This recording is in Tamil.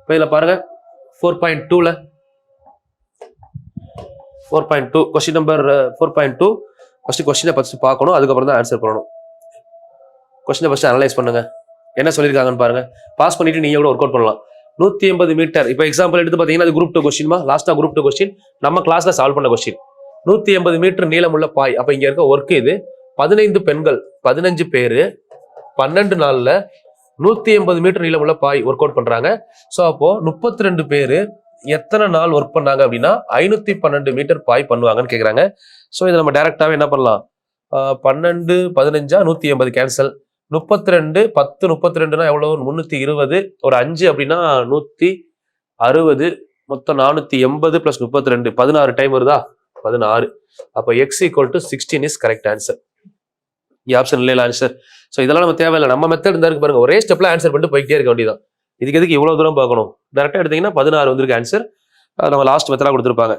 இப்போ இதில் பாருங்க 4.2ல 4.2 கொஸ்டின் நம்பர் 4.2 ஃபர்ஸ்ட் கொஸ்டினை ஃபர்ஸ்ட் பார்க்கணும், அதுக்கப்புறம் தான் ஆன்சர் பண்ணணும். கொஸ்டினை ஃபர்ஸ்ட் அனலைஸ் பண்ணுங்க, என்ன சொல்லியிருக்காங்கன்னு பாருங்க. பாஸ் பண்ணிட்டு நீங்க கூட ஒர்க் அவுட் பண்ணலாம். 180 மீட்டர். இப்போ எக்ஸாம்பிள் எடுத்து பார்த்தீங்கன்னா அது குரூப் 2 கொஸ்டின்மா, லாஸ்டா குரூப் 2 கொஸ்டின், நம்ம கிளாஸ்ல சால்வ் பண்ண கொஸ்டின். 180 மீட்டர் நீளமுள்ள பாய். அப்ப இங்க இருக்க ஒர்க் இது 15 பெண்கள் 15 பேரு 12 நாள்ல 180 மீட்டர் நீளமுள்ள பாய் ஒர்க் அவுட் பண்றாங்க. ஸோ அப்போ 32 பேரு எத்தனை நாள் ஒர்க் பண்ணாங்க அப்படின்னா 512 மீட்டர் பாய் பண்ணுவாங்கன்னு கேட்குறாங்க. ஸோ இதை நம்ம டைரக்டாவே என்ன பண்ணலாம், 12 15 180 கேன்சல், 32 10 32னா எவ்வளவு 320, ஒரு 5 அப்படின்னா 160, மொத்தம் 480 பிளஸ் 32 16 டைம் வருதா 16. அப்போ x equal to 16 is correct answer. Option இல்லையா ஆன்சர். ஸோ இதெல்லாம் நம்ம தேவையில்லை, நம்ம மெத்தட் இருந்தா இருக்கு பாருங்க, ஒரே ஸ்டெப்ல ஆன்சர் பண்ணிட்டு போயிட்டே இருக்க வேண்டியதான். இதுக்கு எதுக்கு இவ்வளவு தூரம் பார்க்கணும், டேரக்டா எடுத்தீங்கன்னா 16 வந்திருக்கு ஆன்சர். நம்ம லாஸ்ட் மெத்தடா கொடுத்துருப்பாங்க.